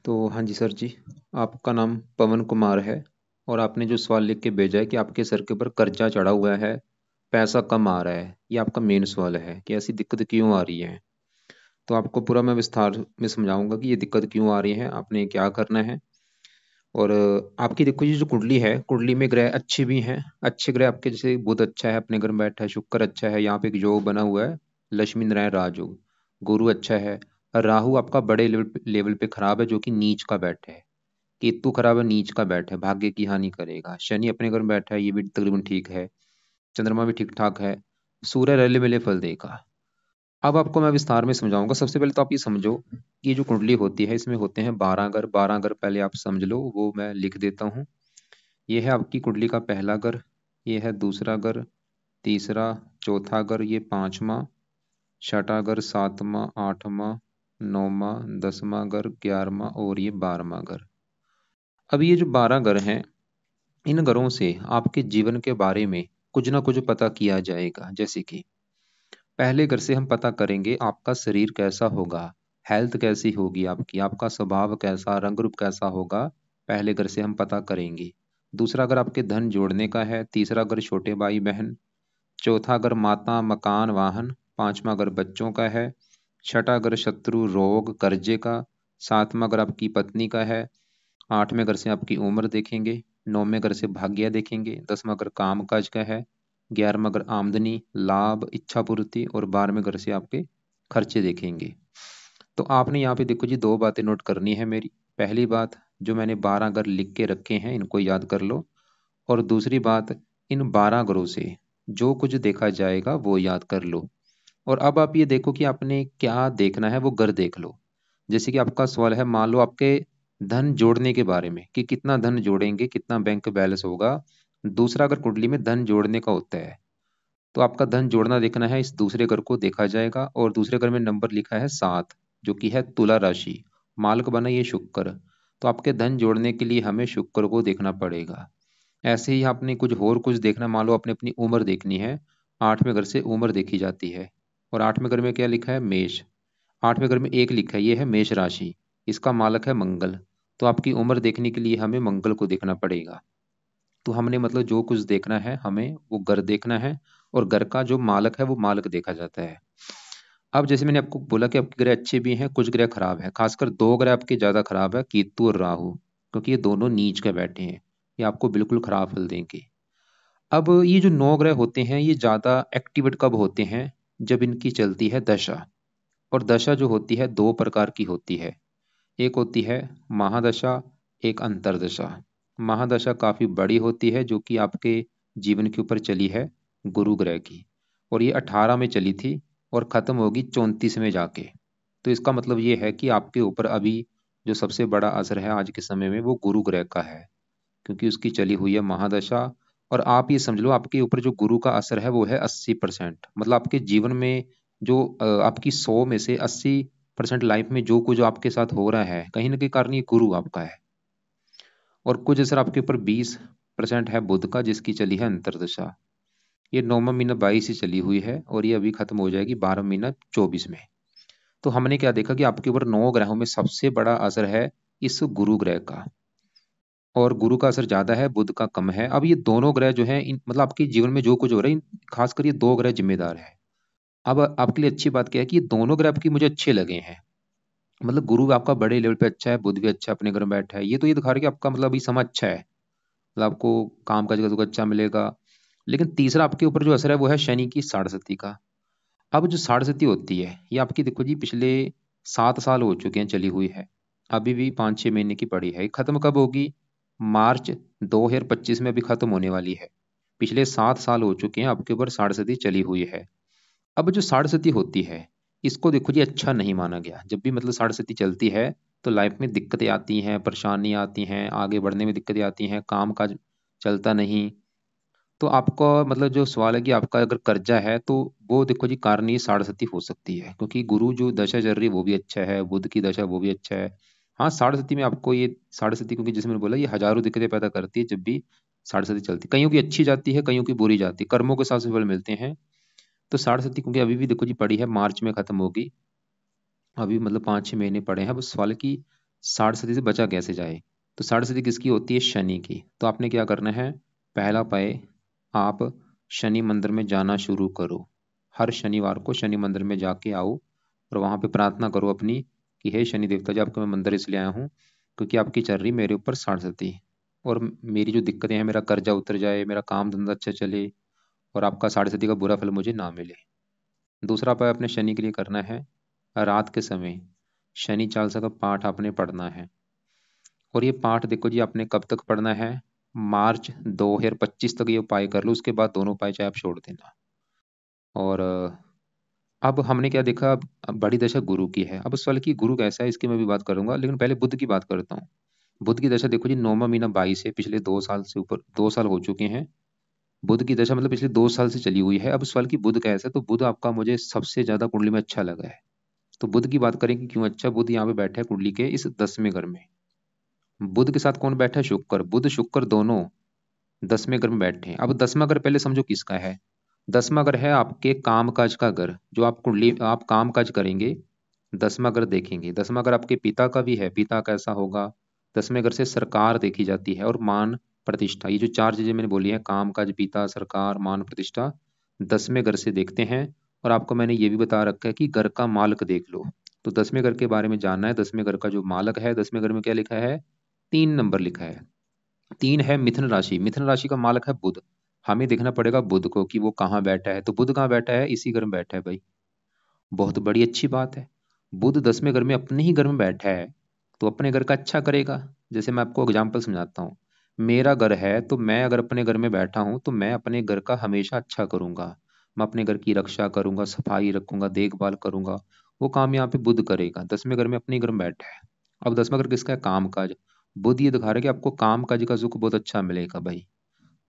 तो हाँ जी सर जी, आपका नाम पवन कुमार है और आपने जो सवाल लिख के भेजा है कि आपके सर के ऊपर कर्जा चढ़ा हुआ है, पैसा कम आ रहा है, ये आपका मेन सवाल है कि ऐसी दिक्कत क्यों आ रही है। तो आपको पूरा मैं विस्तार में समझाऊंगा कि ये दिक्कत क्यों आ रही है, आपने क्या करना है। और आपकी देखो ये जो कुंडली है, कुंडली में ग्रह अच्छे भी हैं। अच्छे ग्रह आपके जैसे बुध अच्छा है, अपने घर में बैठा है, शुक्र अच्छा है, यहाँ पे एक योग बना हुआ है, लक्ष्मी नारायण राजयोग। गुरु अच्छा है। राहु आपका बड़े लेवल पे खराब है, जो कि नीच का बैठा है। केतु खराब है, नीच का बैठा है, भाग्य की हानि करेगा। शनि अपने घर में बैठा है, ये भी तकरीबन ठीक है। चंद्रमा भी ठीक ठाक है। सूर्य रले मिले फल देगा। अब आपको मैं विस्तार में समझाऊंगा। सबसे पहले तो आप ये समझो कि ये जो कुंडली होती है इसमें होते हैं 12 घर। 12 घर पहले आप समझ लो, वो मैं लिख देता हूँ। ये है आपकी कुंडली का पहला घर, ये है दूसरा घर, तीसरा, चौथा घर, ये पांचवा, छठा घर, सातवां, आठवां, नौवां, 10वां घर, 11वां और ये 12वां घर। अब ये जो 12 घर हैं, इन घरों से आपके जीवन के बारे में कुछ ना कुछ पता किया जाएगा। जैसे कि पहले घर से हम पता करेंगे आपका शरीर कैसा होगा, हेल्थ कैसी होगी आपकी, आपका स्वभाव कैसा, रंग रूप कैसा होगा, पहले घर से हम पता करेंगे। दूसरा घर आपके धन जोड़ने का है। तीसरा घर छोटे भाई बहन। चौथा घर माता मकान वाहन। पांचवा घर बच्चों का है। छठा घर शत्रु रोग कर्जे का। सातवां घर आपकी पत्नी का है। आठवें घर से आपकी उम्र देखेंगे। नौवें घर से भाग्य देखेंगे। 10वां घर काम काज का है। 11वां घर आमदनी लाभ इच्छा पूर्ति और 12वें घर से आपके खर्चे देखेंगे। तो आपने यहाँ पे देखो जी, दो बातें नोट करनी है मेरी। पहली बात, जो मैंने 12 घर लिख के रखे हैं इनको याद कर लो। और दूसरी बात, इन 12 घरों से जो कुछ देखा जाएगा वो याद कर लो। और अब आप ये देखो कि आपने क्या देखना है, वो घर देख लो। जैसे कि आपका सवाल है, मान लो आपके धन जोड़ने के बारे में कि कितना धन जोड़ेंगे, कितना बैंक बैलेंस होगा। दूसरा अगर कुंडली में धन जोड़ने का होता है, तो आपका धन जोड़ना देखना है, इस दूसरे घर को देखा जाएगा। और दूसरे घर में नंबर लिखा है 7, जो कि है तुला राशि। मालक बना ये शुक्र। तो आपके धन जोड़ने के लिए हमें शुक्र को देखना पड़ेगा। ऐसे ही आपने कुछ देखना, मान लो आपने अपनी उम्र देखनी है। 8वें घर से उम्र देखी जाती है। और 8वें घर में क्या लिखा है, मेष। 8वें घर में एक लिखा है, ये है मेष राशि। इसका मालक है मंगल। तो आपकी उम्र देखने के लिए हमें मंगल को देखना पड़ेगा। तो हमने मतलब जो कुछ देखना है हमें वो घर देखना है। और घर का जो मालक है वो मालक देखा जाता है। अब जैसे मैंने आपको बोला कि आपके ग्रह अच्छे भी हैं, कुछ ग्रह खराब है। खासकर दो ग्रह आपके ज्यादा खराब है, केतु और राहु, क्योंकि ये दोनों नीच के बैठे हैं। ये आपको बिल्कुल खराब फल देंगे। अब ये जो 9 ग्रह होते हैं ये ज्यादा एक्टिवेट कब होते हैं, जब इनकी चलती है दशा। और दशा जो होती है दो प्रकार की होती है। एक होती है महादशा, एक अंतरदशा। महादशा काफी बड़ी होती है, जो कि आपके जीवन के ऊपर चली है, गुरु ग्रह की। और ये 18 में चली थी और खत्म होगी 34 में जाके। तो इसका मतलब ये है कि आपके ऊपर अभी जो सबसे बड़ा असर है आज के समय में वो गुरु ग्रह का है, क्योंकि उसकी चली हुई है महादशा। और आप ये समझ लो आपके ऊपर जो गुरु का असर है वो है 80%। मतलब आपके जीवन में जो आपकी 100 में से 80% लाइफ में जो कुछ आपके साथ हो रहा है, कहीं ना कहीं कारण ये गुरु आपका है। और कुछ असर आपके ऊपर 20% है बुध का, जिसकी चली है अंतरदशा। ये 9वां महीना 22 से चली हुई है और ये अभी खत्म हो जाएगी 12 महीना 24 में। तो हमने क्या देखा कि आपके ऊपर 9 ग्रहों में सबसे बड़ा असर है इस गुरु ग्रह का। और गुरु का असर ज्यादा है, बुध का कम है। अब ये दोनों ग्रह जो हैं इन मतलब आपके जीवन में जो कुछ हो रहा है खासकर ये दो ग्रह जिम्मेदार है। अब आपके लिए अच्छी बात क्या है कि ये दोनों ग्रह आपकी मुझे अच्छे लगे हैं। मतलब गुरु आपका बड़े लेवल पे अच्छा है, बुध भी अच्छा अपने घर में बैठा है, ये तो ये दिखा रहा है कि आपका मतलब अभी समय अच्छा है। मतलब आपको काम काज का सुख अच्छा मिलेगा। लेकिन तीसरा आपके ऊपर जो असर है वो है शनि की साढ़ेसती का। अब जो साढ़ेसती होती है ये आपकी देखो जी, पिछले 7 साल हो चुके हैं चली हुई है, अभी भी 5-6 महीने की पड़ी है। ये खत्म कब होगी, मार्च 2025 में अभी खत्म होने वाली है। पिछले 7 साल हो चुके हैं आपके ऊपर साढ़ेसती चली हुई है। अब जो साढ़ेसती होती है इसको देखो जी, अच्छा नहीं माना गया। जब भी मतलब साढ़ेसती चलती है तो लाइफ में दिक्कतें आती हैं, परेशानी आती हैं, आगे बढ़ने में दिक्कतें आती हैं, काम काज चलता नहीं। तो आपका मतलब जो सवाल है कि आपका अगर कर्जा है तो वो देखो जी, कारण ये साढ़ेसती हो सकती है, क्योंकि गुरु जो दशा चल रही है वो भी अच्छा है, बुध की दशा वो भी अच्छा है। हाँ, साढ़ेसती में आपको ये साढ़ेसती, क्योंकि जैसे मैंने बोला ये हजारों दिक्कतें पैदा करती है जब भी साढ़ेसती चलती है। कईयों की अच्छी जाती है, कईयों की बुरी जाती है, कर्मों के साथ से फल मिलते हैं। तो साढ़ेसती क्योंकि अभी भी देखो जी पड़ी है, मार्च में खत्म होगी। अभी मतलब 5-6 महीने पड़े हैं। अब सवाल है कि साढ़े सती से बचा कैसे जाए। तो साढ़े सती किसकी होती है, शनि की। तो आपने क्या करना है, पहला पाए आप शनि मंदिर में जाना शुरू करो। हर शनिवार को शनि मंदिर में जाके आओ और वहां पे प्रार्थना करो अपनी कि हे शनि देवता जी, आपको मैं मंदिर इसलिए आया हूँ क्योंकि आपकी चल रही मेरे ऊपर साढ़े सती, और मेरी जो दिक्कतें हैं, मेरा कर्जा उतर जाए, मेरा काम धंधा अच्छा चले, और आपका साढ़े सती का बुरा फल मुझे ना मिले। दूसरा उपाय अपने शनि के लिए करना है, रात के समय शनि चालीसा का पाठ आपने पढ़ना है। और ये पाठ देखो जी, आपने कब तक पढ़ना है, मार्च 2025 तक ये उपाय कर लो, उसके बाद दोनों उपाय चाहे आप छोड़ देना। और अब हमने क्या देखा, अब बड़ी दशा गुरु की है। अब उस वाले की गुरु कैसा है इसकी मैं भी बात करूंगा, लेकिन पहले बुध की बात करता हूँ। बुध की दशा देखो जी, 9वां महीना 22 है, पिछले 2 साल से ऊपर 2 साल हो चुके हैं। बुध की दशा मतलब पिछले 2 साल से चली हुई है। अब उस वाल की बुध कैसा है, तो बुध आपका मुझे सबसे ज्यादा कुंडली में अच्छा लगा है। तो बुध की बात करें कि क्यों अच्छा, बुध यहाँ पे बैठा है कुंडली के इस 10वें घर में। बुध के साथ कौन बैठा है, शुक्र। बुध शुक्र दोनों 10वें घर में बैठे हैं। अब 10वां घर पहले समझो किसका है, 10वां घर है आपके काम काज का घर, जो आप कुंडली आप काम काज करेंगे। 10वां घर देखेंगे, 10वां घर आपके पिता का भी है, पिता कैसा होगा। 10वें घर से सरकार देखी जाती है और मान प्रतिष्ठा, ये जो चार चीजें मैंने बोली है, काम काज पिता सरकार मान प्रतिष्ठा, 10वें घर से देखते हैं। और आपको मैंने ये भी बता रखा है कि घर का मालक देख लो। तो 10वें घर के बारे में जानना है, 10वें घर का जो मालक है, 10वें घर में क्या लिखा है, 3 नंबर लिखा है। 3 है मिथुन राशि, मिथुन राशि का मालक है बुध। हमें देखना पड़ेगा बुध को कि वो कहाँ बैठा है। तो बुध कहाँ बैठा है, इसी घर में बैठा है भाई, बहुत बड़ी अच्छी बात है। बुध 10वें घर में अपने ही घर में बैठा है, तो अपने घर का अच्छा करेगा। जैसे मैं आपको एग्जाम्पल समझाता हूँ, मेरा घर है तो मैं अगर अपने घर में बैठा हूँ तो मैं अपने घर का हमेशा अच्छा करूंगा। मैं अपने घर की रक्षा करूंगा, सफाई रखूंगा, देखभाल करूंगा। वो काम यहाँ पे बुध करेगा, 10वें घर में अपने घर में बैठा है। अब 10वां घर किसका है, काम काज। बुध ये दिखा रहा है कि आपको काम काज का सुख बहुत अच्छा मिलेगा भाई।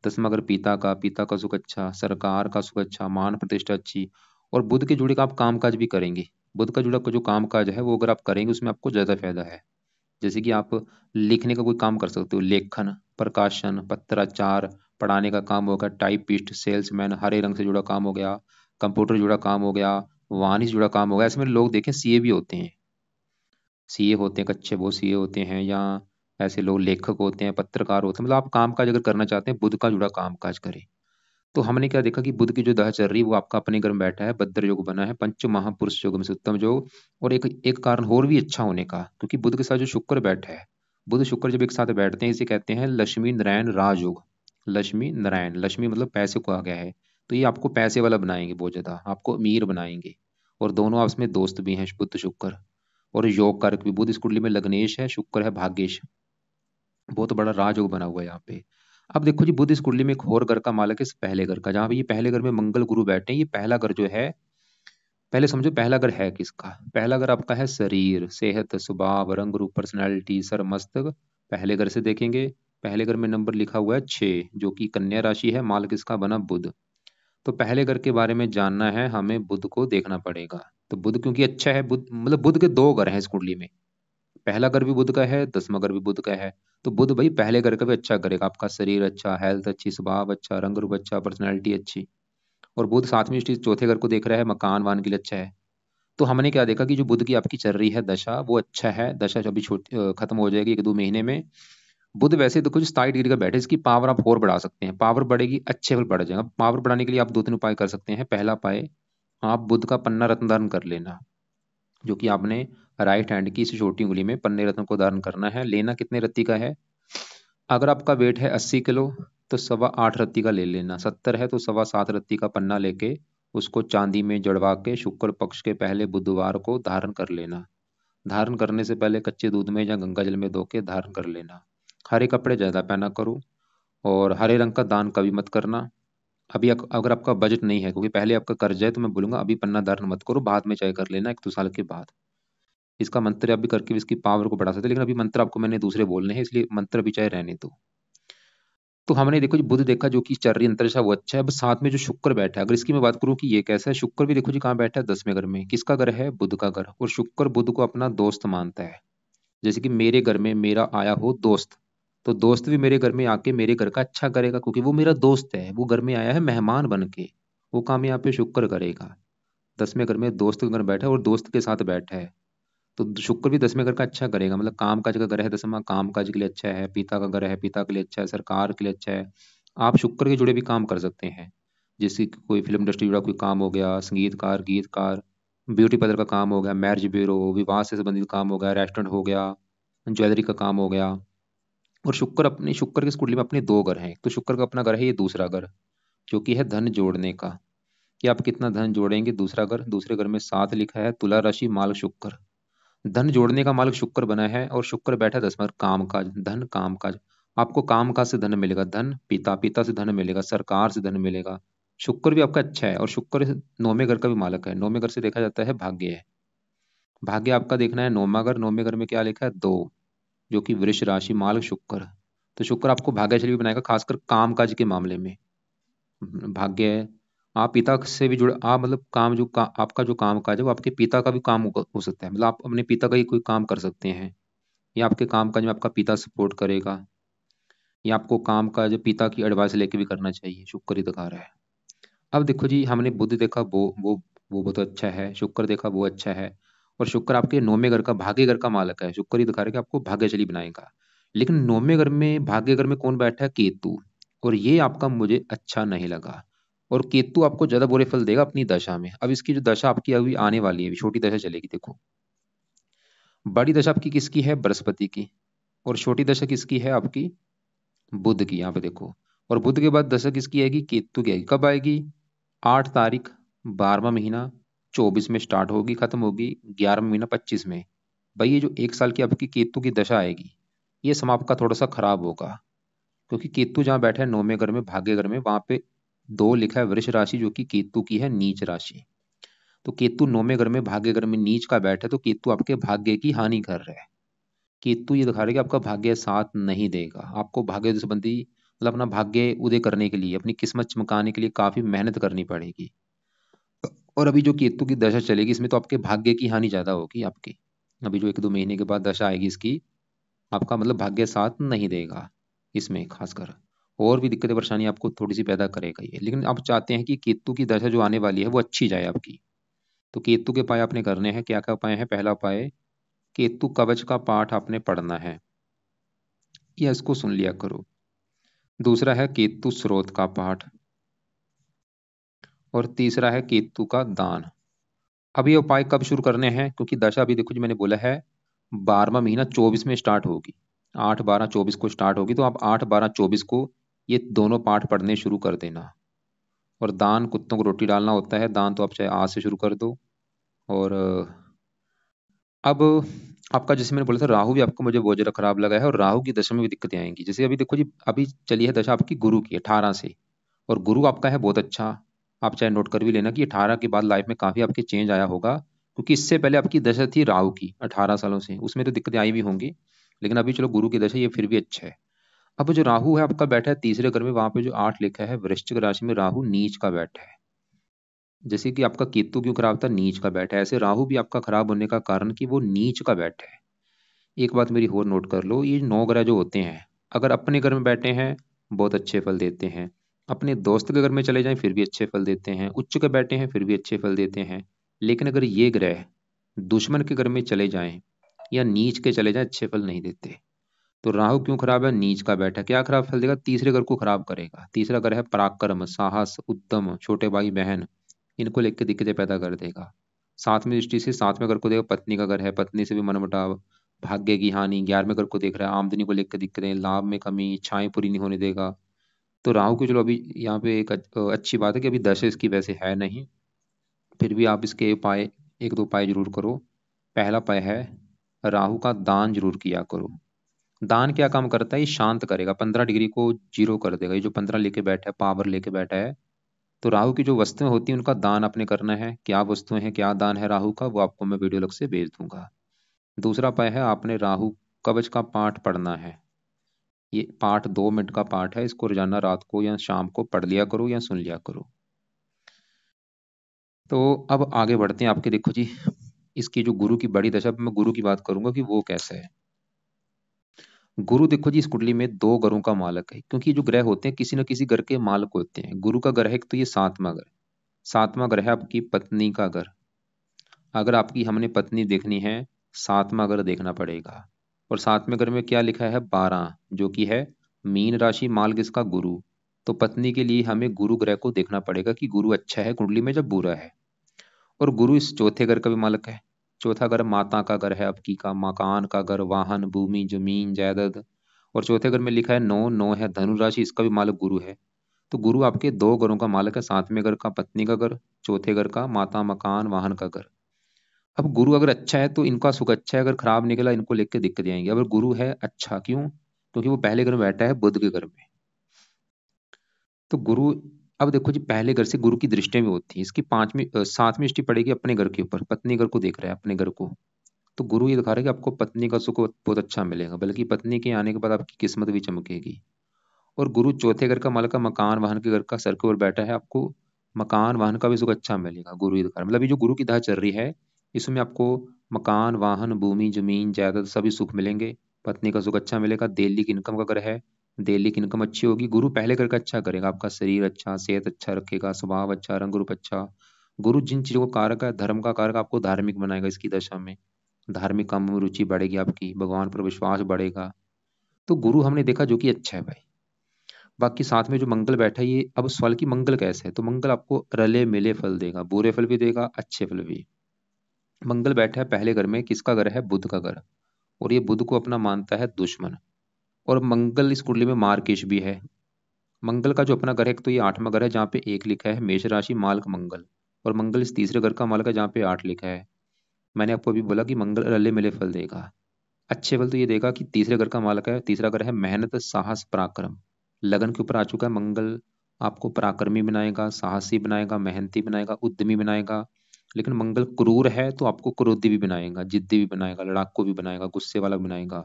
10वां घर पिता का, पिता का सुख अच्छा, सरकार का सुख अच्छा, मान प्रतिष्ठा अच्छी। और बुध के जुड़े का आप काम काज भी करेंगे। बुध का जुड़ा जो काम काज है वो अगर आप करेंगे उसमें आपको ज्यादा फायदा है। जैसे कि आप लिखने का कोई काम कर सकते हो, लेखन, प्रकाशन, पत्राचार, पढ़ाने का काम हो गया, टाइपिस्ट, सेल्समैन, हरे रंग से जुड़ा काम हो गया, कंप्यूटर जुड़ा काम हो गया, वाणी से जुड़ा काम हो गया। ऐसे में लोग देखें सीए भी होते हैं, सीए होते हैं कच्चे, वो सीए होते हैं, या ऐसे लोग लेखक होते हैं, पत्रकार होते हैं। मतलब आप काम काज अगर करना चाहते हैं, बुध का जुड़ा काम काज करें। तो हमने क्या देखा कि बुध की जो दशा चल रही है वो आपका अपने घर में बैठा है, भद्र योग बना है, पंच महापुरुष योग में से उत्तम योग। और एक एक कारण और भी अच्छा होने का, क्योंकि बुध के साथ जो शुक्र बैठा है, बुध शुक्र जब एक साथ बैठते हैं इसे कहते हैं लक्ष्मी नारायण राजयोग। लक्ष्मी नारायण, लक्ष्मी मतलब पैसे को आ गया है, तो ये आपको पैसे वाला बनाएंगे, बहुत ज्यादा आपको अमीर बनाएंगे। और दोनों आपस में दोस्त भी हैं बुध शुक्र। और योग कारक भी, बुध इस कुंडली में लग्नेश है, शुक्र है भाग्येश, बहुत बड़ा राजयोग बना हुआ है यहाँ पे। अब देखो जी, बुध इस कुंडली में एक और घर का मालक है, इस पहले घर का, जहां पे ये पहले घर में मंगल गुरु बैठे हैं। ये पहला घर जो है, पहले समझो पहला घर है किसका, पहला घर आपका है शरीर, सेहत, स्वभाव, रंग रूप, पर्सनैलिटी, सर मस्तक। पहले घर से देखेंगे, पहले घर में नंबर लिखा हुआ है 6, जो कि कन्या राशि है, माल किसका बना, बुध। तो पहले घर के बारे में जानना है हमें, बुध को देखना पड़ेगा। तो बुध क्योंकि अच्छा है, बुध मतलब बुध के 2 घर हैं इस कुंडली में, पहला घर भी बुध का है, 10वां घर भी बुध का है। तो बुध भाई पहले घर का भी अच्छा करेगा, आपका शरीर अच्छा, हेल्थ अच्छी, स्वभाव अच्छा, रंग रूप अच्छा, पर्सनैलिटी अच्छी। और बुध 7वीं दृष्टि चौथे घर को देख रहा है, मकान वान के लिए अच्छा है। तो हमने क्या देखा कि जो बुध की आपकी चल रही है दशा वो अच्छा है, दशा जो अभी खत्म हो जाएगी 1-2 महीने में। बुध वैसे तो कुछ 60 डिग्री का बैठे, इसकी पावर आप और बढ़ा सकते हैं, पावर बढ़ेगी, अच्छे फल बढ़ जाएगा। पावर बढ़ाने के लिए आप 2-3 उपाय कर सकते हैं। पहला उपाय, आप बुध का पन्ना रत्न धारण कर लेना, जो कि आपने राइट हैंड की इस छोटी उंगली में पन्ने रत्न को धारण करना है। लेना कितने रत्ती का है, अगर आपका वेट है 80 किलो तो 8.25 रत्ती का ले लेना, 70 है तो 7.25 रत्ती का पन्ना लेके उसको चांदी में जड़वा के शुक्र पक्ष के पहले बुधवार को धारण कर लेना। धारण करने से पहले कच्चे दूध में या गंगा जल में धो के धारण कर लेना। हरे कपड़े ज्यादा पहना करो, और हरे रंग का दान कभी मत करना। अभी अगर आपका बजट नहीं है, क्योंकि पहले आपका कर्ज है, तो मैं बोलूंगा अभी पन्ना धारण मत करो, बाद में चाहे कर लेना 1-2 साल के बाद। इसका मंत्र आप भी करके भी इसकी पावर को बढ़ा सकते हैं, लेकिन अभी मंत्र आपको मैंने दूसरे बोलने हैं, इसलिए मंत्र भी चाहे रहने दो। तो हमने देखो जी बुध देखा जो कि चर रही अंतरिक्षा वो अच्छा है। अब साथ में जो शुक्र बैठा है, अगर इसकी मैं बात करूं कि ये कैसा है, शुक्र भी देखो जी कहाँ बैठा है, 10वें घर में। किसका घर है, बुध का घर। और शुक्र बुध को अपना दोस्त मानता है। जैसे कि मेरे घर में मेरा आया हो दोस्त, तो दोस्त भी मेरे घर में आके मेरे घर का अच्छा करेगा, क्योंकि वो मेरा दोस्त है, वो घर में आया है मेहमान बन के। वो काम यहाँ पे शुक्र करेगा। 10वें घर में दोस्त का घर बैठा है और दोस्त के साथ बैठा है, तो शुक्र भी 10वें घर का अच्छा करेगा, मतलब काम काज का घर है 10वां, काम काज के लिए अच्छा है। पिता का घर है, पिता के लिए अच्छा है, सरकार के लिए अच्छा है। आप शुक्र के जुड़े भी काम कर सकते हैं, जैसे कि कोई फिल्म इंडस्ट्री जुड़ा कोई काम हो गया, संगीतकार, गीतकार, ब्यूटी पार्लर का काम हो गया, मैरिज ब्यूरो, विवाह से संबंधित काम हो गया, रेस्टोरेंट हो गया, ज्वेलरी का काम हो गया। और शुक्र की इस कुंडली में अपने दो घर हैं, एक तो शुक्र का अपना घर है, ये दूसरा घर जो कि है धन जोड़ने का, कि आप कितना धन जोड़ेंगे। दूसरा घर, दूसरे घर में 7 लिखा है, तुला राशि, माल शुक्र। धन जोड़ने का मालिक शुक्र बना है, और शुक्र बैठा 10वां घर, काम काज, धन काम काज। आपको काम काज से धन मिलेगा, धन पिता, पिता से धन मिलेगा, सरकार से धन मिलेगा। शुक्र भी आपका अच्छा है, और शुक्र 9वें घर का भी मालक है। 9वें घर से देखा जाता है भाग्य है। भाग्य आपका देखना है 9वां घर। 9वें घर में क्या लिखा है, 2, जो कि वृष राशि, मालिक शुक्र। तो शुक्र आपको भाग्यशाली भी बनाएगा, खासकर काम काज के मामले में। भाग्य है। आप पिता से भी जुड़े, आप मतलब काम आपका जो काम काज है वो आपके पिता का भी काम हो सकता है, मतलब आप अपने पिता का ही कोई काम कर सकते हैं, या आपके काम काज में आपका पिता सपोर्ट करेगा, या आपको काम काज पिता की एडवाइस लेके भी करना चाहिए। शुक्र ही दिखा रहा है। अब देखो जी, हमने बुध देखा, वो बहुत अच्छा है। शुक्र देखा, वो अच्छा है। और शुक्र आपके 9वें घर का, भाग्य घर का मालक है। शुक्र ही दिखा रहा है कि आपको भाग्यशाली बनाएगा। लेकिन 9वें घर में, भाग्य घर में कौन बैठा है, केतु। और ये आपका मुझे अच्छा नहीं लगा। और केतु आपको ज्यादा बुरे फल देगा अपनी दशा में। अब इसकी जो दशा आपकी अभी आने वाली है, अभी छोटी दशा चलेगी देखो। बड़ी दशा आपकी किसकी है, बृहस्पति की। और छोटी दशा किसकी है, आपकी बुध की, यहाँ पे देखो। और बुध के बाद दशा किसकी आएगी, केतु की आएगी। कब आएगी, 8 तारीख, 12वां महीना, 24 में स्टार्ट होगी, खत्म होगी 11वां महीना, 25 में। भाई ये जो 1 साल की आपकी केतु की दशा आएगी, ये समय आपका थोड़ा सा खराब होगा। क्योंकि केतु जहाँ बैठा है 9वें घर में, भाग्य घर में, वहां पे 2 लिखा है, वृष राशि, जो कि केतु की है नीच राशि। तो केतु 9वें घर में, भाग्य घर में नीच का बैठा है, तो केतु आपके भाग्य की हानि कर रहा है। केतु ये दिखा रहा है कि आपका भाग्य साथ नहीं देगा। आपको भाग्य संबंधी, मतलब अपना भाग्य उदय करने के लिए, अपनी किस्मत चमकाने के लिए काफी मेहनत करनी पड़ेगी। और अभी जो केतु की दशा चलेगी, इसमें तो आपके भाग्य की हानि ज्यादा होगी आपकी। अभी जो 1-2 महीने के बाद दशा आएगी इसकी, आपका मतलब भाग्य साथ नहीं देगा इसमें, खासकर और भी दिक्कतें परेशानी आपको थोड़ी सी पैदा करेगा ये। लेकिन आप चाहते हैं कि केतु की दशा जो आने वाली है वो अच्छी जाए आपकी। तो केतु के उपाय आपने करने हैं। क्या क्या उपाय है, पहला उपाय, केतु कवच का पाठ आपने पढ़ना है, या इसको सुन लिया करो। दूसरा है केतु स्रोत का पाठ। और तीसरा है केतु का दान। अब ये उपाय कब शुरू करने हैं, क्योंकि दशा अभी देखो जी, मैंने बोला है 12वां महीना 24 में स्टार्ट होगी, 8-12-24 को स्टार्ट होगी। तो आप 8-12-24 को ये दोनों पाठ पढ़ने शुरू कर देना। और दान, कुत्तों को रोटी डालना होता है, दान तो आप चाहे आज से शुरू कर दो। और अब आपका, जैसे मैंने बोला था, राहु भी आपको मुझे बहुत ज्यादा खराब लगा है, और राहु की दशा में भी दिक्कतें आएंगी। जैसे अभी देखो जी, अभी चली है दशा आपकी गुरु की 18 से, और गुरु आपका है बहुत अच्छा। आप चाहे नोट कर भी लेना कि 18 के बाद लाइफ में काफी आपके चेंज आया होगा, क्योंकि इससे पहले आपकी दशा थी राहु की 18 सालों से, उसमें तो दिक्कतें आई भी होंगी। लेकिन अभी चलो गुरु की दशा, ये फिर भी अच्छा है। अब जो राहु है आपका बैठा है तीसरे घर में, वहां पे जो 8 लिखा है, वृश्चिक राशि में राहु नीच का बैठा है। जैसे कि आपका केतु क्यों खराब था, नीच का बैठा है, ऐसे राहु भी आपका खराब होने का कारण कि वो नीच का बैठा है। एक बात मेरी और नोट कर लो, ये 9 ग्रह जो होते हैं, अगर अपने घर में बैठे हैं बहुत अच्छे फल देते हैं, अपने दोस्त के घर में चले जाएं फिर भी अच्छे फल देते हैं, उच्च के बैठे हैं फिर भी अच्छे फल देते हैं। लेकिन अगर ये ग्रह दुश्मन के घर में चले जाएं या नीच के चले जाएं, अच्छे फल नहीं देते। तो राहु क्यों खराब है, नीच का बैठा, क्या खराब फल देगा, तीसरे घर को खराब करेगा। तीसरा घर है पराक्रम, साहस, उद्यम, छोटे भाई बहन, इनको लेकर दिक्कतें पैदा कर देगा। सातवीं दृष्टि से 7वें घर को देगा, पत्नी का घर है, पत्नी से भी मनमुटाव, भाग्य की हानि। 11वें घर को देख रहा है, आमदनी को लेकर दिक्कतें, लाभ में कमी, इच्छाएं पूरी नहीं होने देगा। तो राहु की, चलो अभी यहाँ पे एक अच्छी बात है कि अभी दशा इसकी वैसे है नहीं, फिर भी आप इसके उपाय, 1-2 उपाय जरूर करो। पहला उपाय है, राहु का दान जरूर किया करो। दान क्या काम करता है, ये शांत करेगा, 15 डिग्री को जीरो कर देगा। ये जो 15 लेके बैठा है, पावर लेके बैठा है, तो राहु की जो वस्तुएं होती हैं उनका दान आपने करना है। क्या वस्तुएं हैं, क्या दान है राहु का, वो आपको मैं वीडियो अलग से भेज दूंगा। दूसरा उपाय है, आपने राहु कवच का पाठ पढ़ना है। ये पाठ 2 मिनट का पाठ है, इसको रोजाना रात को या शाम को पढ़ लिया करो या सुन लिया करो। तो अब आगे बढ़ते हैं आपके, देखो जी, इसकी जो गुरु की बड़ी दशा, मैं गुरु की बात करूंगा कि वो कैसा है। गुरु देखो जी, इस कुंडली में 2 ग्रहों का मालक है, क्योंकि जो ग्रह होते हैं किसी न किसी घर के मालक होते हैं। गुरु का ग्रह एक तो ये 7वां घर, 7वां ग्रह है आपकी पत्नी का घर। अगर आपकी हमने पत्नी देखनी है, सातवां घर देखना पड़ेगा। और सातवें घर में क्या लिखा है? 12, जो कि है मीन राशि, माल किसका? गुरु। तो पत्नी के लिए हमें गुरु ग्रह को देखना पड़ेगा कि गुरु अच्छा है कुंडली में जब बुरा है। और गुरु इस चौथे घर का भी मालिक है। चौथा घर माता का घर है, आपकी का मकान का घर, वाहन, भूमि, जमीन, जायदाद। और चौथे घर में लिखा है 9, 9 है धनु राशि, इसका भी मालिक गुरु है। तो गुरु आपके दो घरों का मालिक है, सातवें घर का पत्नी का घर, चौथे घर का माता, मकान, वाहन का घर। अब गुरु अगर अच्छा है तो इनका सुख अच्छा है, अगर खराब निकला इनको लेके दिक्कत आएंगी। अगर गुरु है अच्छा, क्यों? क्योंकि वो पहले घर में बैठा है बुध के घर में। तो गुरु, अब देखो जी, पहले घर से गुरु की दृष्टियां भी होती हैं। इसकी पांचवी सातवीं दृष्टि पड़ेगी अपने घर के ऊपर, पत्नी घर को देख रहा है, अपने घर को। तो गुरु ये दिखा रहा है कि आपको पत्नी का सुख बहुत अच्छा मिलेगा, बल्कि पत्नी के आने के बाद आपकी किस्मत भी चमकेगी। और गुरु चौथे घर का मालिक का मकान वाहन के घर का सर के ऊपर बैठा है, आपको मकान वाहन का भी सुख अच्छा मिलेगा। गुरु ये दिखा रहा है, मतलब ये जो गुरु की दशा चल रही है, इसमें आपको मकान वाहन भूमि जमीन जायदाद सभी सुख मिलेंगे। पत्नी का सुख अच्छा मिलेगा। दिल्ली की इनकम का घर है, दिल्ली की इनकम अच्छी होगी। गुरु पहले घर का अच्छा करेगा, आपका शरीर अच्छा, सेहत अच्छा रखेगा, स्वभाव अच्छा, रंग रूप अच्छा। गुरु जिन चीजों का कारक है, धर्म का कारक, आपको धार्मिक बनाएगा इसकी दशा में। धार्मिक काम में रुचि बढ़ेगी आपकी, भगवान पर विश्वास बढ़ेगा। तो गुरु हमने देखा जो कि अच्छा है भाई। बाकी साथ में जो मंगल बैठा है, ये अब सवाल की मंगल कैसे है, तो मंगल आपको रले मिले फल देगा, बुरे फल भी देगा अच्छे फल भी। मंगल बैठा है पहले घर में, किसका घर है? बुध का घर। और ये बुध को अपना मानता है दुश्मन। और मंगल इस कुंडली में मार्केश भी है। मंगल का जो अपना घर है, एक तो ये आठवां घर है जहाँ पे एक लिखा है मेष राशि मालक मंगल। और मंगल इस तीसरे घर का मालक है जहाँ पे 8 लिखा है। मैंने आपको अभी बोला कि मंगल रले मिले फल देगा। अच्छे फल तो ये देगा कि तीसरे घर का मालक है, तीसरा घर है मेहनत साहस पराक्रम। लगन के ऊपर आ चुका है मंगल। आपको पराक्रमी बनाएगा, साहसी बनाएगा, मेहनती बनाएगा, उद्यमी बनाएगा। लेकिन मंगल क्रूर है तो आपको क्रोधी भी बनाएगा, जिद्दी भी बनाएगा, लड़ाकू भी बनाएगा, गुस्से वाला भी बनाएगा।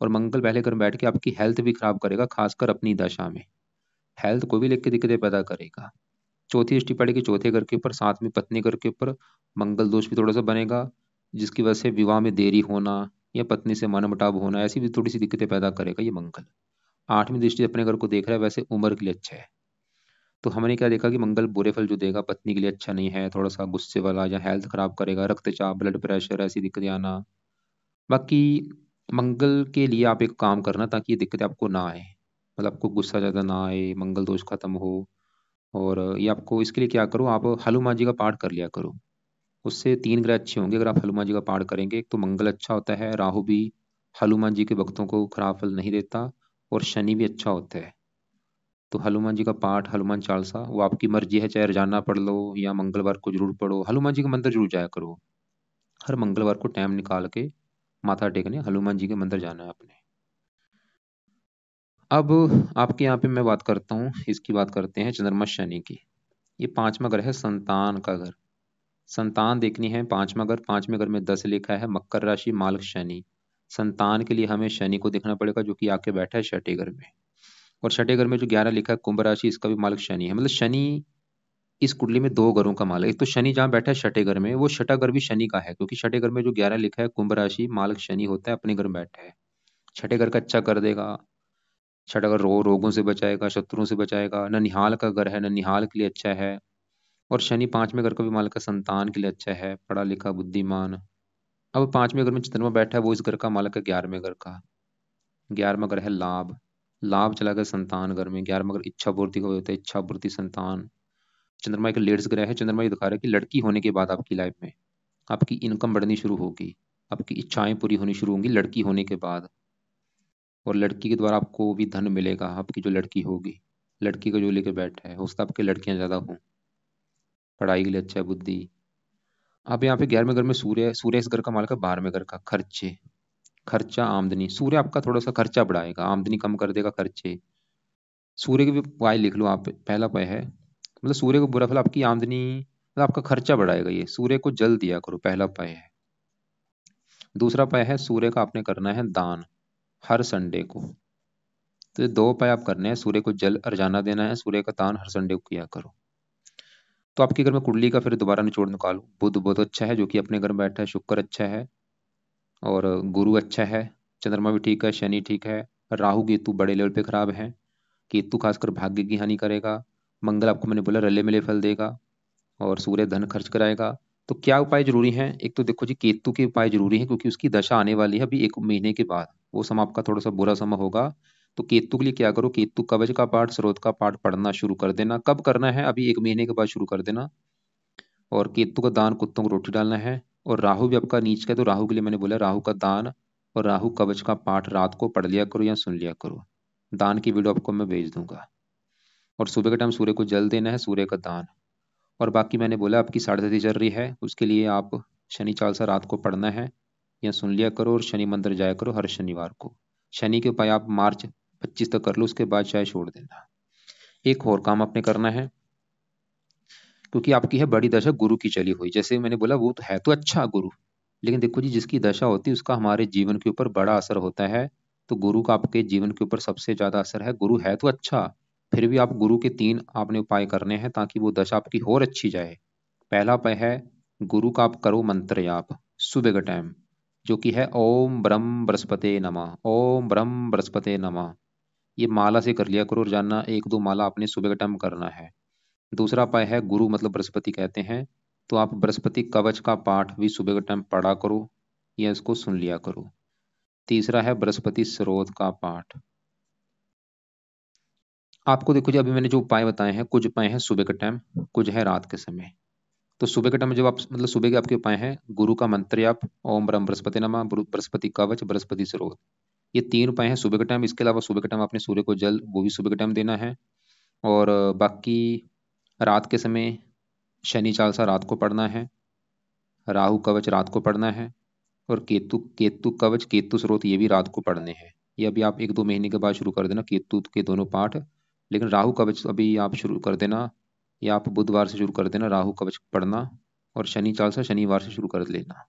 और मंगल पहले घर में बैठ के आपकी हेल्थ भी खराब करेगा, खासकर अपनी दशा में। हेल्थ को भी लेकर दिक्कतें पैदा करेगा। चौथी दृष्टि पड़ेगी चौथे घर के ऊपर, साथ में पत्नी घर के ऊपर। मंगल दोष भी थोड़ा सा बनेगा, जिसकी वजह से विवाह में देरी होना या पत्नी से मनमुटाव होना, ऐसी भी थोड़ी सी दिक्कतें पैदा करेगा ये मंगल। आठवीं दृष्टि अपने घर को देख रहा है, वैसे उम्र के लिए अच्छा है। तो हमने क्या देखा कि मंगल बुरे फल जो देगा पत्नी के लिए अच्छा नहीं है, थोड़ा सा गुस्से वाला या हेल्थ खराब करेगा, रक्तचाप ब्लड प्रेशर ऐसी दिक्कतें आना। बाकी मंगल के लिए आप एक काम करना ताकि ये दिक्कतें आपको ना आए, मतलब आपको गुस्सा ज्यादा ना आए, मंगल दोष खत्म हो। और ये आपको इसके लिए क्या करो, आप हनुमान जी का पाठ कर लिया करो। उससे 3 ग्रह अच्छे होंगे अगर आप हनुमान जी का पाठ करेंगे। एक तो मंगल अच्छा होता है, राहु भी हनुमान जी के भक्तों को खराब फल नहीं देता, और शनि भी अच्छा होता है। तो हनुमान जी का पाठ, हनुमान चालीसा, वो आपकी मर्जी है, चाहे रोजाना पढ़ लो या मंगलवार को जरूर पढ़ो। हनुमान जी के मंदिर जरूर जाया करो, हर मंगलवार को टाइम निकाल के माथा टेकने हनुमान जी के मंदिर जाना है आपने। अब आपके यहाँ पे मैं बात करता हूँ, इसकी बात करते हैं चंद्रमा शनि की। ये पांचवा घर है संतान का घर। संतान देखनी है, पांचवा घर, पांचवें घर में 10 लिखा है मकर राशि मालक शनि। संतान के लिए हमें शनि को देखना पड़ेगा जो कि आके बैठा है छठे घर में। और छठे घर में जो 11 लिखा है कुंभ राशि, इसका भी मालिक शनि है। मतलब शनि इस कुंडली में दो घरों का मालिक है। एक तो शनि जहाँ बैठा है छठे घर में, वो छठा घर भी शनि का है, क्योंकि छठे घर में जो 11 लिखा है कुंभ राशि मालिक शनि होता है, अपने घर में बैठा है। छठे घर का अच्छा कर देगा। छठा घर रोगों से बचाएगा, शत्रुओं से बचाएगा। ननिहाल का घर है, ननिहाल के लिए अच्छा है। और शनि पांचवें घर का भी मालिक है, संतान के लिए अच्छा है, पढ़ा लिखा बुद्धिमान। अब पांचवें घर में चंद्रमा बैठा है, वो इस घर का मालिक है 11वें घर का। 11वां घर है लाभ। लाभ चला गया संतान घर में। 11वां घर इच्छा पूर्ति का होता है, इच्छा पूर्ति संतान। चंद्रमा एक लेट्स ग्रह है। चंद्रमा ये दिखा रहा है कि लड़की होने के बाद आपकी लाइफ में आपकी इनकम बढ़नी शुरू होगी, आपकी इच्छाएं पूरी होनी शुरू होंगी लड़की होने के बाद। और लड़की के द्वारा आपको भी धन मिलेगा, आपकी जो लड़की होगी। लड़की को जो लेके बैठा है हो सकता है आपकी लड़कियां ज्यादा हों, पढ़ाई के लिए अच्छा है, बुद्धि। अब यहाँ पे 11वें घर में सूर्य, सूर्य इस घर का मालिक है 12वें घर का। खर्चे, खर्चा आमदनी, सूर्य आपका थोड़ा सा खर्चा बढ़ाएगा, आमदनी कम कर देगा, खर्चे। सूर्य के भी उपाय लिख लो आप, पहला उपाय है, मतलब सूर्य को बुरा फल आपकी आमदनी, मतलब आपका खर्चा बढ़ाएगा। ये सूर्य को जल दिया करो, पहला उपाय है। दूसरा उपाय है सूर्य का आपने करना है दान, हर संडे को। तो ये 2 उपाय आप करने हैं, सूर्य को जल अर्जाना देना है, सूर्य का दान हर संडे को किया करो। तो आपके घर में कुंडली का फिर दोबारा निचोड़ निकालो। बुध बहुत अच्छा है जो कि अपने घर में बैठा है, शुक्र अच्छा है, और गुरु अच्छा है, चंद्रमा भी ठीक है, शनि ठीक है। राहु केतु बड़े लेवल पे खराब है। केतु खासकर भाग्य की हानि करेगा। मंगल आपको मैंने बोला रले मिले फल देगा। और सूर्य धन खर्च कराएगा। तो क्या उपाय जरूरी हैं? एक तो देखो जी, केतु के उपाय जरूरी हैं क्योंकि उसकी दशा आने वाली है अभी 1 महीने के बाद। वो समय आपका थोड़ा सा बुरा समय होगा। तो केतु के लिए क्या करो, केतु कवच का पाठ, स्रोत का पाठ पढ़ना शुरू कर देना। कब करना है? अभी 1 महीने के बाद शुरू कर देना। और केतु का दान, कुत्तों को रोटी डालना है। और राहु भी आपका नीच का है, तो राहु के लिए मैंने बोला राहु का दान और राहु कवच का पाठ रात को पढ़ लिया करो या सुन लिया करो। दान की वीडियो आपको मैं भेज दूंगा। और सुबह के टाइम सूर्य को जल देना है, सूर्य का दान। और बाकी मैंने बोला आपकी साढ़े साथी चल रही है, उसके लिए आप शनि चालीसा रात को पढ़ना है या सुन लिया करो। और शनि मंदिर जाया करो हर शनिवार को। शनि के उपाय आप मार्च 25 तक कर लो, उसके बाद चाहे छोड़ देना। एक और काम आपने करना है, क्योंकि आपकी है बड़ी दशा गुरु की चली हुई। जैसे मैंने बोला वो तो है तो अच्छा गुरु, लेकिन देखो जी, जिसकी दशा होती है उसका हमारे जीवन के ऊपर बड़ा असर होता है। तो गुरु का आपके जीवन के ऊपर सबसे ज्यादा असर है। गुरु है तो अच्छा, फिर भी आप गुरु के 3 आपने उपाय करने हैं ताकि वो दशा आपकी और अच्छी जाए। पहला उपाय है, गुरु का आप करो मंत्र जाप सुबह का टाइम, जो कि है ओम ब्रह्म बृहस्पते नमः, ओम ब्रह्म बृहस्पते नमः। ये माला से कर लिया करो, रोजाना 1-2 माला आपने सुबह का टाइम करना है। दूसरा उपाय है, गुरु मतलब बृहस्पति कहते हैं, तो आप बृहस्पति कवच का पाठ भी सुबह के टाइम पढ़ा करो या इसको सुन लिया करो। तीसरा है बृहस्पति स्रोत का पाठ। आपको देखो जी, अभी मैंने जो उपाय बताए हैं, कुछ उपाय हैं सुबह के टाइम, कुछ है रात के समय। तो सुबह के टाइम में जब आप मतलब सुबह के आपके उपाय हैं, गुरु का मंत्र आप ओम ब्रह्म बृहस्पति नमः, बृहस्पति कवच, बृहस्पति स्रोत। ये 3 उपाय हैं सुबह के टाइम। इसके अलावा सुबह के टाइम आपने सूर्य को जल, वो भी सुबह के टाइम देना है। और बाकी रात के समय शनि चालीसा रात को पढ़ना है, राहु कवच रात को पढ़ना है। और केतु केतु कवच, केतु स्रोत ये भी रात को पढ़ने हैं। ये अभी आप 1-2 महीने के बाद शुरू कर देना केतु के दोनों पाठ। लेकिन राहु कवच अभी आप शुरू कर देना, या आप बुधवार से शुरू कर देना राहु कवच पढ़ना। और शनि चालीसा शनिवार से शुरू कर लेना।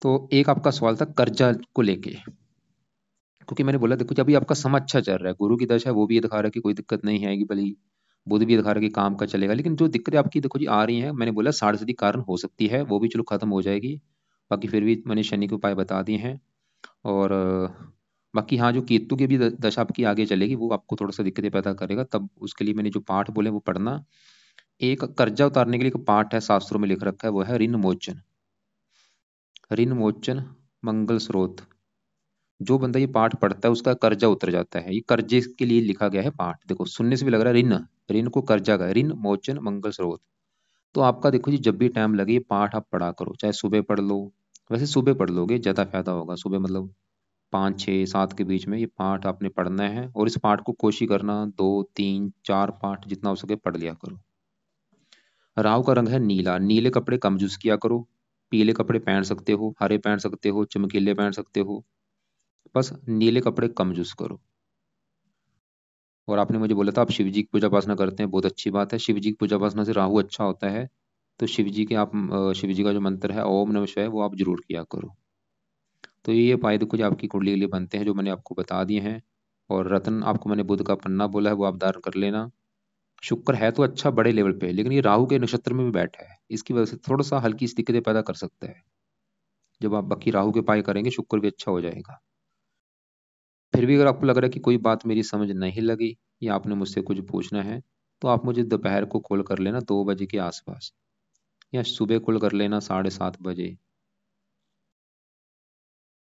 तो एक आपका सवाल था कर्जा को लेके, क्योंकि मैंने बोला देखो, जब अभी आपका समय अच्छा चल रहा है, गुरु की दशा है, वो भी ये दिखा रहा है कि कोई दिक्कत नहीं आएगी, भली बुध भी दिखा रहा है कि काम का चलेगा। लेकिन जो दिक्कतें आपकी देखो जी आ रही हैं, मैंने बोला साढ़े साती कारण हो सकती है, वो भी चलो खत्म हो जाएगी। बाकी फिर भी मैंने शनि के उपाय बता दिए हैं। और बाकी हाँ, जो केतु की भी दशा आपकी आगे चलेगी, वो आपको थोड़ा सा दिक्कतें पैदा करेगा। तब उसके लिए मैंने जो पाठ बोले वो पढ़ना। एक कर्जा उतारने के लिए एक पाठ है, शास्त्रों में लिख रखा है, वो है ऋण मोचन। ऋण मोचन मंगल स्रोत। जो बंदा ये पाठ पढ़ता है उसका कर्जा उतर जाता है। ये कर्जे के लिए लिखा गया है पाठ। देखो सुनने से भी लग रहा है ऋण, ऋण को कर्जा का, ऋण मोचन मंगल स्रोत। तो आपका देखो जी, जब भी टाइम लगे ये पाठ आप पढ़ा करो, चाहे सुबह पढ़ लो। वैसे सुबह पढ़ लोगे ज्यादा फायदा होगा, सुबह मतलब 5, 6, 7 के बीच में ये पाठ आपने पढ़ना है। और इस पाठ को कोशिश करना 2, 3, 4 पाठ जितना हो सके पढ़ लिया करो। राहु का रंग है नीला, नीले कपड़े कम यूज किया करो। पीले कपड़े पहन सकते हो, हरे पहन सकते हो, चमकीले पहन सकते हो, बस नीले कपड़े कम यूज करो। और आपने मुझे बोला था आप शिव जी की पूजा उपासना करते हैं, बहुत अच्छी बात है। शिव जी की पूजा उपासना से राहु अच्छा होता है। तो शिव जी के आप शिव जी का जो मंत्र है ओम नमः शिवाय, वो आप जरूर किया करो। तो ये उपाय देखो जो आपकी कुंडली के लिए बनते हैं, जो मैंने आपको बता दिए हैं। और रत्न आपको मैंने बुध का पन्ना बोला है, वो आप धारण कर लेना। शुक्र है तो अच्छा बड़े लेवल पे, लेकिन ये राहु के नक्षत्र में भी बैठा है, इसकी वजह से थोड़ा सा हल्की सी दिक्कतें पैदा कर सकता है। जब आप बाकी राहु के उपाय करेंगे, शुक्र भी अच्छा हो जाएगा। फिर भी अगर आपको लग रहा है कि कोई बात मेरी समझ नहीं लगी या आपने मुझसे कुछ पूछना है, तो आप मुझे दोपहर को कॉल कर लेना 2 बजे के आसपास, या सुबह कॉल कर लेना 7:30 बजे।